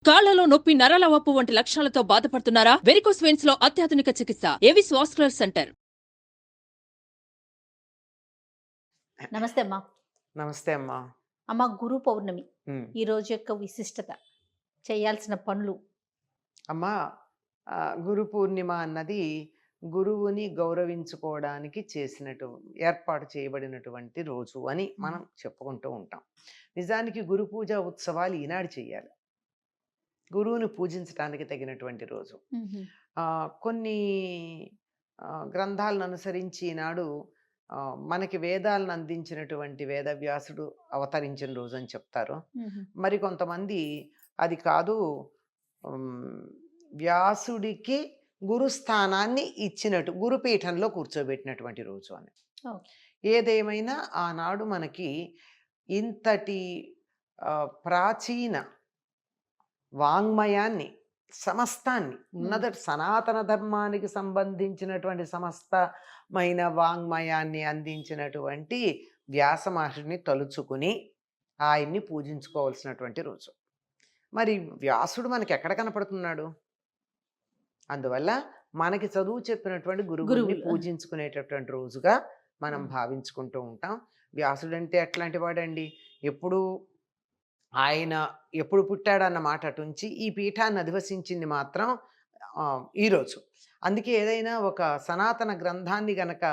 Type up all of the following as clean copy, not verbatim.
కాళ్లలో నొప్పి, నరాల వాపు వంటి లక్షణాలతో బాధపడుతున్నారా? వెరికోస్ వెయిన్స్ లో అత్యాధునిక చికిత్స ఏవిస్ వాస్కులర్ సెంటర్. నమస్తే అమ్మా. నమస్తే అమ్మా. అమ్మ, గురు పౌర్ణమి ఈ రోజు యొక్క విశిష్టత, చేయాల్సిన పనులు. అమ్మా, గురు పూర్ణిమ అన్నది గురువుని గౌరవించుకోవడానికి ఏర్పాటు చేయబడినటువంటి రోజు అని మనం చెప్పుకుంటూ ఉంటాం. నిజానికి గురు పూజ ఉత్సవాలు ఈనాడు చేయాలి, గురువుని పూజించడానికి తగినటువంటి రోజు. కొన్ని గ్రంథాలను అనుసరించి ఈనాడు మనకి వేదాలను అందించినటువంటి వేదవ్యాసుడు అవతరించిన రోజు అని చెప్తారు. మరి కొంతమంది అది కాదు, వ్యాసుడికి గురుస్థానాన్ని ఇచ్చినట్టు గురుపీఠంలో కూర్చోబెట్టినటువంటి రోజు అని. ఏదేమైనా ఆనాడు మనకి ఇంతటి ప్రాచీన వాంగ్మయాన్ని సమస్తాన్ని ఉన్నత సనాతన ధర్మానికి సంబంధించినటువంటి సమస్తమైన వాంగ్మయాన్ని అందించినటువంటి వ్యాస మహర్షిని తలుచుకుని ఆయన్ని పూజించుకోవాల్సినటువంటి రోజు. మరి వ్యాసుడు మనకి ఎక్కడ కనపడుతున్నాడు? అందువల్ల మనకి చదువు చెప్పినటువంటి గురువుని పూజించుకునేటటువంటి రోజుగా మనం భావించుకుంటూ ఉంటాం. వ్యాసుడు అంటే ఎట్లాంటి వాడండి? ఆయన ఎప్పుడు పుట్టాడన్న మాట అటుంచి ఈ పీఠాన్ని అధివసించింది మాత్రం ఈరోజు. అందుకే ఏదైనా ఒక సనాతన గ్రంథాన్ని గనక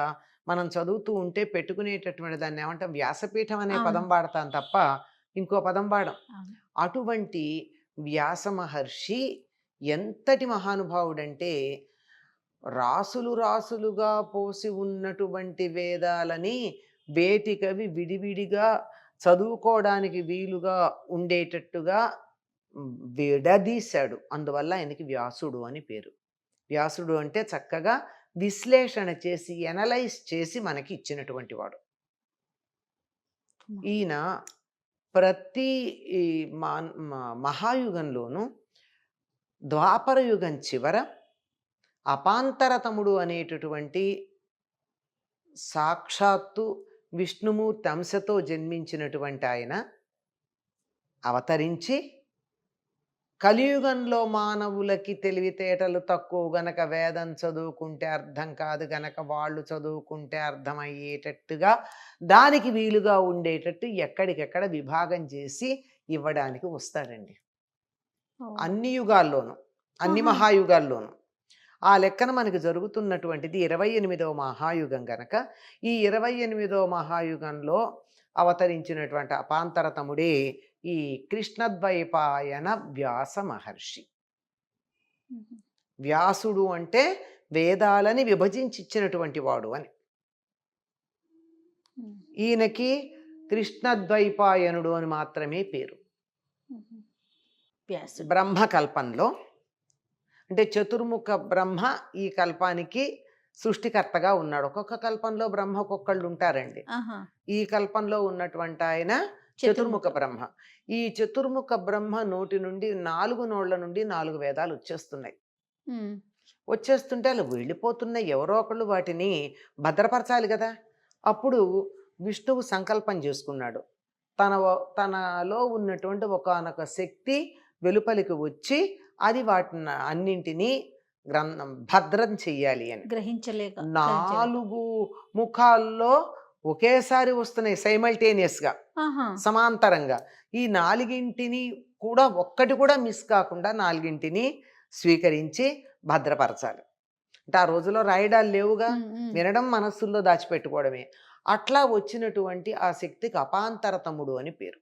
మనం చదువుతూ ఉంటే పెట్టుకునేటటువంటి దాన్ని ఏమంటాం? వ్యాసపీఠం అనే పదం వాడతాం తప్ప ఇంకో పదం వాడం. అటువంటి వ్యాస మహర్షి ఎంతటి మహానుభావుడంటే, రాసులు రాసులుగా పోసి ఉన్నటువంటి వేదాలని వేటికవి విడివిడిగా చదువుకోవడానికి వీలుగా ఉండేటట్టుగా విడదీశాడు. అందువల్ల ఆయనకి వ్యాసుడు అని పేరు. వ్యాసుడు అంటే చక్కగా విశ్లేషణ చేసి ఎనలైజ్ చేసి మనకి ఇచ్చినటువంటి వాడు. ఈయన ప్రతి మహాయుగంలోనూ ద్వాపర యుగం చివర అపాంతరతముడు అనేటటువంటి సాక్షాత్తు విష్ణుమూర్తి అంశతో జన్మించినటువంటి ఆయన అవతరించి కలియుగంలో మానవులకి తెలివితేటలు తక్కువ గనక వేదం చదువుకుంటే అర్థం కాదు గనక వాళ్ళు చదువుకుంటే అర్థమయ్యేటట్టుగా దానికి వీలుగా ఉండేటట్టు ఎక్కడికెక్కడ విభాగం చేసి ఇవ్వడానికి వస్తాడండి. అన్ని యుగాల్లోనూ, అన్ని మహాయుగాల్లోనూ. ఆ లెక్కన మనకు జరుగుతున్నటువంటిది 28వ మహాయుగం గనక ఈ 28వ మహాయుగంలో అవతరించినటువంటి అపాంతరతముడే ఈ కృష్ణద్వైపాయన వ్యాస మహర్షి. వ్యాసుడు అంటే వేదాలని విభజించి ఇచ్చినటువంటి వాడు అని. ఈయనకి కృష్ణద్వైపాయనుడు అని మాత్రమే పేరు. బ్రహ్మకల్పంలో అంటే చతుర్ముఖ బ్రహ్మ ఈ కల్పానికి సృష్టికర్తగా ఉన్నాడు. ఒక్కొక్క కల్పంలో బ్రహ్మ ఒక్కొక్కళ్ళు ఉంటారండి. ఈ కల్పంలో ఉన్నటువంటి ఆయన చతుర్ముఖ బ్రహ్మ. ఈ చతుర్ముఖ బ్రహ్మ నోటి నుండి 4 నోళ్ల నుండి 4 వేదాలు వచ్చేస్తున్నాయి. వచ్చేస్తుంటే అలా వెళ్ళిపోతున్నాయి. ఎవరో ఒకళ్ళు వాటిని భద్రపరచాలి కదా. అప్పుడు విష్ణువు సంకల్పం చేసుకున్నాడు. తనలో ఉన్నటువంటి ఒకానొక శక్తి వెలుపలికి వచ్చి అది వాటిని అన్నింటినీ భద్రం చెయ్యాలి అని. గ్రహించలేక 4 ముఖాల్లో ఒకేసారి వస్తున్నాయి సైమల్టేనియస్గా, సమాంతరంగా. ఈ 4ంటిని కూడా ఒక్కటి కూడా మిస్ కాకుండా 4ంటిని స్వీకరించి భద్రపరచాలి. అంటే ఆ రోజులో రాయడాలు లేవుగా, వినడం మనస్సుల్లో దాచిపెట్టుకోవడమే. అట్లా వచ్చినటువంటి ఆ శక్తికి అపాంతరతముడు అని పేరు.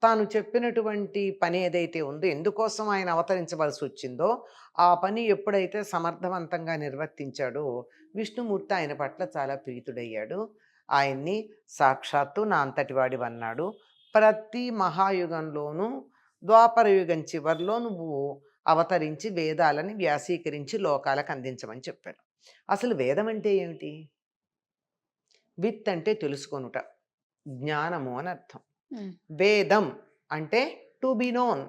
తాను చెప్పినటువంటి పని ఏదైతే ఉందో, ఎందుకోసం ఆయన అవతరించవలసి వచ్చిందో ఆ పని ఎప్పుడైతే సమర్థవంతంగా నిర్వర్తించాడో విష్ణుమూర్తి ఆయన పట్ల చాలా ప్రీతుడయ్యాడు. ఆయన్ని సాక్షాత్తు నా అంతటి వాడివన్నాడు. ప్రతి మహాయుగంలోనూ ద్వాపర యుగం చివరిలో నువ్వు అవతరించి వేదాలని వ్యాసీకరించి లోకాలకు అందించమని చెప్పాడు. అసలు వేదం అంటే ఏమిటి? విత్ అంటే తెలుసుకొనుట, జ్ఞానము అని అర్థం. వేదం అంటే టు బి నోన్,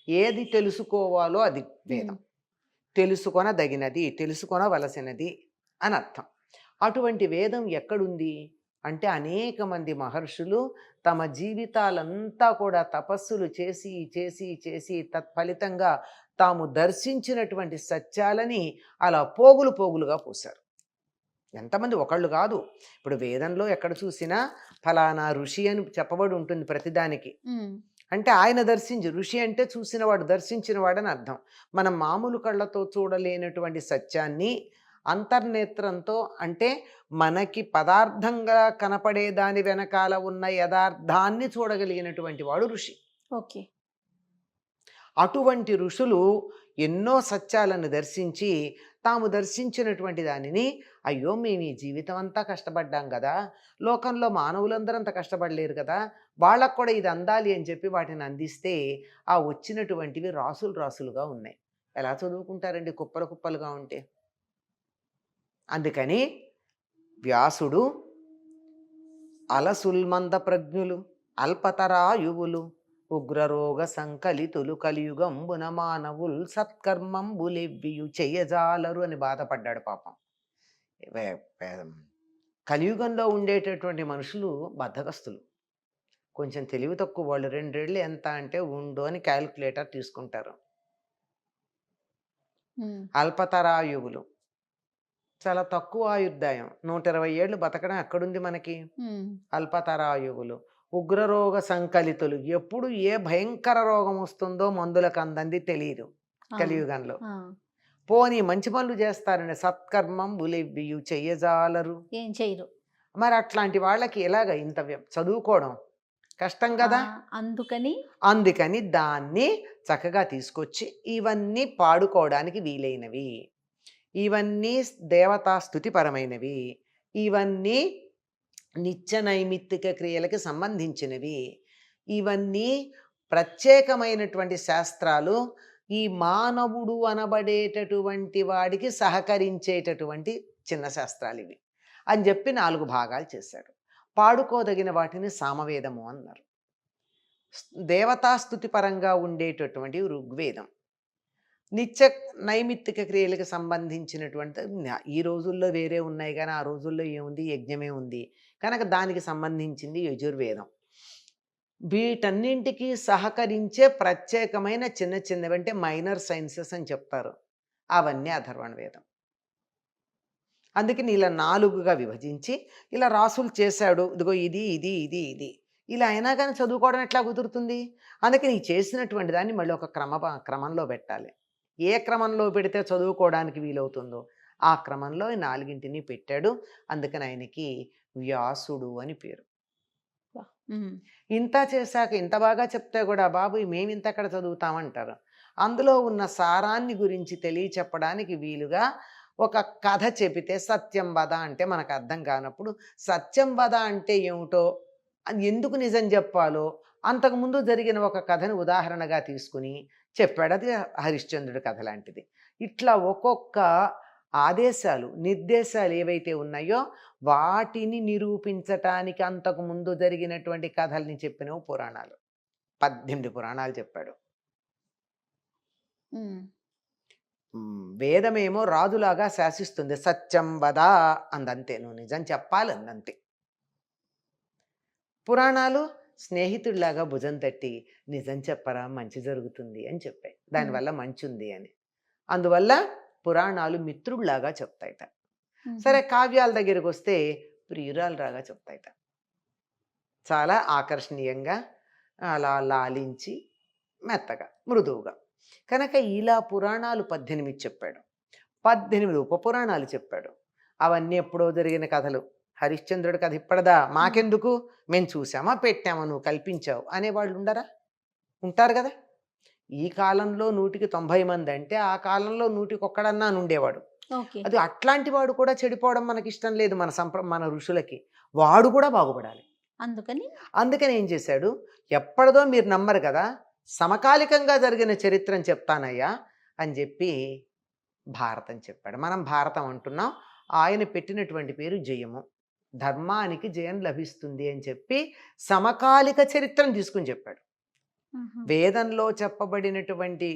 ఏది తెలుసుకోవాలో అది వేదం. తెలుసుకొనదగినది, తెలుసుకొనవలసినది అని అర్థం. అటువంటి వేదం ఎక్కడుంది? అంటే అనేక మంది మహర్షులు తమ జీవితాలంతా కూడా తపస్సులు చేసి చేసి చేసి తత్ఫలితంగా తాము దర్శించినటువంటి సత్యాలని అలా పోగులు పోగులుగా పోశారు. ఎంతమంది, ఒకళ్ళు కాదు. ఇప్పుడు వేదంలో ఎక్కడ చూసినా ఫలానా ఋషి అని చెప్పబడి ఉంటుంది ప్రతిదానికి. అంటే ఆయన ఋషి అంటే చూసినవాడు, దర్శించినవాడని అర్థం. మనం మామూలు కళ్ళతో చూడలేనటువంటి సత్యాన్ని అంతర్నేత్రంతో, అంటే మనకి పదార్థంగా కనపడే దాని వెనకాల ఉన్న యథార్థాన్ని చూడగలిగినటువంటి వాడు ఋషి. ఓకే. అటువంటి ఋషులు ఎన్నో సత్యాలను దర్శించి తాము దర్శించినటువంటి దానిని, అయ్యో మేము ఈ జీవితం అంతా కష్టపడ్డాం కదా, లోకంలో మానవులందరూ అంత కష్టపడలేరు కదా, వాళ్ళకు కూడా ఇది అందాలి అని చెప్పి వాటిని అందిస్తే ఆ వచ్చినటువంటివి రాసులు రాసులుగా ఉన్నాయి. ఎలా చదువుకుంటారండి కుప్పలు కుప్పలుగా ఉంటే? అందుకని వ్యాసుడు అలసుల్మంద ప్రజ్ఞులు, అల్పతరాయువులు, ఉగ్రరోగ సంకలితులు, కలియుగంబున మానవుల్ సత్కర్మంబులెవ్వియు చెయ్యజాలరు అని బాధపడ్డాడు పాపం. కలియుగంలో ఉండేటటువంటి మనుషులు బద్ధకస్తులు, కొంచెం తెలివి తక్కువ వాళ్ళు. 2 ఏళ్ళు ఎంత అంటే ఉండు అని క్యాలిక్యులేటర్ తీసుకుంటారు. అల్పతరాయువులు, చాలా తక్కువ ఆయుర్దాయం, 120 ఏళ్ళు బతకడం ఎక్కడుంది మనకి. అల్పతరాయువులు, ఉగ్రరోగ సంకలితులు, ఎప్పుడు ఏ భయంకర రోగం వస్తుందో మందులకు అందంది తెలియదు కలియుగంలో. పోనీ మంచి పనులు చేస్తారండి, సత్కర్మం బులెవ్వియు చెయ్యజాలరు, ఏం చేయరు. మరి అట్లాంటి వాళ్ళకి ఎలాగ ఇంత చదువుకోవడం కష్టం కదా. అందుకని దాన్ని చక్కగా తీసుకొచ్చి ఇవన్నీ పాడుకోవడానికి వీలైనవి, ఇవన్నీ దేవతా స్తుతిపరమైనవి, ఇవన్నీ నిత్య నైమిత్తిక క్రియలకి సంబంధించినవి, ఇవన్నీ ప్రత్యేకమైనటువంటి శాస్త్రాలు, ఈ మానవుడు అనబడేటటువంటి వాడికి సహకరించేటటువంటి చిన్న శాస్త్రాలు ఇవి అని చెప్పి 4 భాగాలు చేశాడు. పాడుకోదగిన వాటిని సామవేదము అన్నారు. దేవతాస్తుతి పరంగా ఉండేటటువంటి ఋగ్వేదం, నిత్య నైమిత్తిక క్రియలకు సంబంధించినటువంటి, ఈ రోజుల్లో వేరే ఉన్నాయి కానీ ఆ రోజుల్లో ఏముంది, యజ్ఞమే ఉంది కనుక దానికి సంబంధించింది యజుర్వేదం. వీటన్నింటికి సహకరించే ప్రత్యేకమైన చిన్న చిన్నవి, అంటే మైనర్ సైన్సెస్ అని చెప్తారు, అవన్నీ అథర్వణ వేదం. అందుకని ఇలా 4గా విభజించి ఇలా రాసులు చేశాడు. ఇదిగో ఇది ఇది ఇది ఇది ఇలా అయినా కానీ చదువుకోవడం ఎట్లా కుదురుతుంది? అందుకని ఈ చేసినటువంటి దాన్ని మళ్ళీ ఒక క్రమంలో పెట్టాలి. ఏ క్రమంలో పెడితే చదువుకోవడానికి వీలవుతుందో ఆ క్రమంలో 4ని పెట్టాడు. అందుకని ఆయనకి వ్యాసుడు అని పేరు. ఇంత చేశాక ఇంత బాగా చెప్తే కూడా బాబు మేము ఇంత ఎక్కడ చదువుతామంటారు. అందులో ఉన్న సారాన్ని గురించి తెలియచెప్పడానికి వీలుగా ఒక కథ చెబితే, సత్యం వద అంటే మనకు అర్థం కానప్పుడు సత్యం వద అంటే ఏమిటో, అది ఎందుకు నిజం చెప్పాలో అంతకుముందు జరిగిన ఒక కథను ఉదాహరణగా తీసుకుని చెప్పాడు. అది హరిశ్చంద్రుడి కథ లాంటిది. ఇట్లా ఒక్కొక్క ఆదేశాలు నిర్దేశాలు ఏవైతే ఉన్నాయో వాటిని నిరూపించటానికి అంతకుముందు జరిగినటువంటి కథల్ని చెప్పినవి పురాణాలు. 18 పురాణాలు చెప్పాడు. వేదమేమో రాజులాగా శాసిస్తుంది, సత్యం వద అందంతే, నువ్వు నిజం చెప్పాలి అందంతే. పురాణాలు స్నేహితుడిలాగా భుజం తట్టి నిజం చెప్పరా మంచి జరుగుతుంది అని చెప్పాయి, దానివల్ల మంచి ఉంది అని. అందువల్ల పురాణాలు మిత్రుడిలాగా చెప్తాయిట. సరే, కావ్యాల దగ్గరికి వస్తే ప్రియురాలులాగా చెప్తాయిట, చాలా ఆకర్షణీయంగా అలా లాలించి మెత్తగా మృదువుగా. కనుక ఇలా పురాణాలు 18 చెప్పాడు. 18 ఉపపురాణాలు చెప్పాడు. అవన్నీ ఎప్పుడో జరిగిన కథలు. హరిశ్చంద్రుడి కథ ఇప్పటిదా, మాకెందుకు, మేము చూసామా పెట్టామా, నువ్వు కల్పించావు అనేవాళ్ళు ఉండరా? ఉంటారు కదా. ఈ కాలంలో 100కి 90 మంది అంటే ఆ కాలంలో 100కి ఒక్కడన్నా ఉండేవాడు. అది అట్లాంటి వాడు కూడా చెడిపోవడం మనకి ఇష్టం లేదు. మన ఋషులకి వాడు కూడా బాగుపడాలి. అందుకని ఏం చేశాడు, ఎప్పటిదో మీరు నమ్మరు కదా, సమకాలికంగా జరిగిన చరిత్రను చెప్తానయ్యా అని చెప్పి భారతం చెప్పాడు. మనం భారతం అంటున్నాం. ఆయన పెట్టినటువంటి పేరు జయము. ధర్మానికి జయం లభిస్తుంది అని చెప్పి సమకాలిక చరిత్రను తీసుకుని చెప్పాడు. వేదంలో చెప్పబడినటువంటి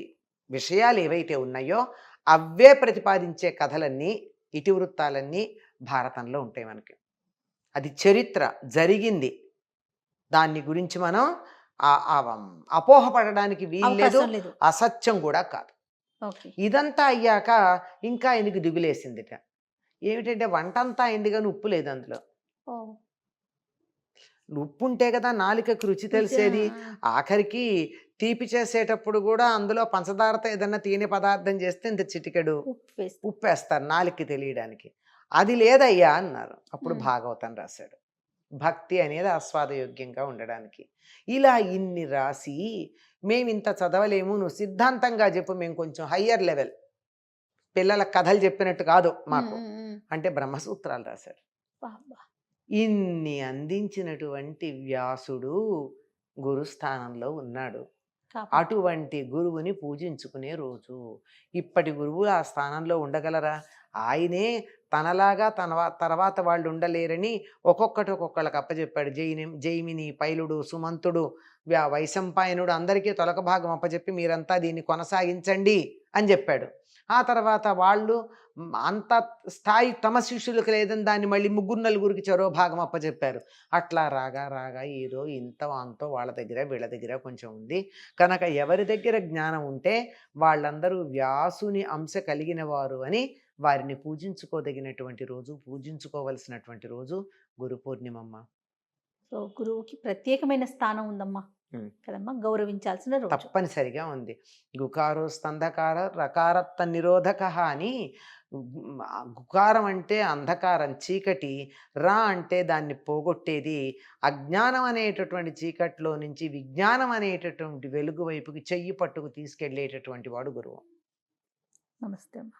విషయాలు ఏవైతే ఉన్నాయో అవే ప్రతిపాదించే కథలన్నీ, ఇతివృత్తాలన్నీ భారతంలో ఉంటాయి మనకి. అది చరిత్ర జరిగింది. దాన్ని గురించి మనం అపోహపడడానికి వీల్లేదు, అవకాశం లేదు. అసత్యం కూడా కాదు. ఓకే. ఇదంతా అయ్యాక ఇంకా ఆయనకి దిగులేసిందిట. ఏమిటంటే వంటంతా అయింది కానీ ఉప్పు లేదు అందులో. ఓ. ఉప్పు ఉంటే కదా నాలుకకు రుచి తెలిసేది. ఆఖరికి తీపి చేసేటప్పుడు కూడా అందులో పంచదారతో ఏదన్నా తీని పదార్థం చేస్తే ఇంత చిటికెడు ఉప్పు వేసి. ఉప్పేస్తారు నాలుకకి తెలియడానికి. అది లేదయ్యా అన్నారు. అప్పుడు భాగవతం రాశాడు. భక్తి అనేది ఆస్వాదయోగ్యంగా ఉండడానికి. ఇలా ఇన్ని రాసి మేము ఇంత చదవలేము, నువ్వు సిద్ధాంతంగా చెప్పు, మేము కొంచెం హయ్యర్ లెవెల్ పిల్లల కథలు చెప్పినట్టు కాదు మాకు అంటే బ్రహ్మసూత్రాలు రాశాడు. ఇన్ని అందించినటువంటి వ్యాసుడు గురుస్థానంలో ఉన్నాడు. అటువంటి గురువుని పూజించుకునే రోజు. ఇప్పటి గురువులు ఆ స్థానంలో ఉండగలరా? ఆయనే తనలాగా తర్వాత వాళ్ళు ఉండలేరని ఒక్కొక్కళ్ళకి అప్పచెప్పాడు. జైమిని, పైలుడు, సుమంతుడు, వైశంపాయనుడు అందరికీ తొలక భాగం అప్పచెప్పి మీరంతా దీన్ని కొనసాగించండి అని చెప్పాడు. ఆ తర్వాత వాళ్ళు అంత స్థాయి తమ శిష్యులకు లేదని దాన్ని మళ్ళీ 3-4 చెరో భాగం అప్పచెప్పారు. అట్లా రాగా ఏదో ఇంత అంతో వాళ్ళ దగ్గర వీళ్ళ దగ్గర కొంచెం ఉంది కనుక ఎవరి దగ్గర జ్ఞానం ఉంటే వాళ్ళందరూ వ్యాసుని అంశ కలిగిన వారు అని వారిని పూజించుకోదగినటువంటి రోజు, పూజించుకోవలసినటువంటి రోజు గురు పూర్ణిమమ్మ. సో గురువుకి ప్రత్యేకమైన స్థానం ఉందమ్మా కదమ్మా, గౌరవించాల్సిన రోజు. తప్పనిసరిగా ఉంది. గుకారో స్కంధకార రకారత్త నిరోధక అని. గుకారం అంటే అంధకారం, చీకటి. రా అంటే దాన్ని పోగొట్టేది. అజ్ఞానం అనేటటువంటి చీకట్లో నుంచి విజ్ఞానం అనేటటువంటి వెలుగు వైపుకి చెయ్యి పట్టుకు తీసుకెళ్లేటటువంటి వాడు గురువు. నమస్తే అమ్మా.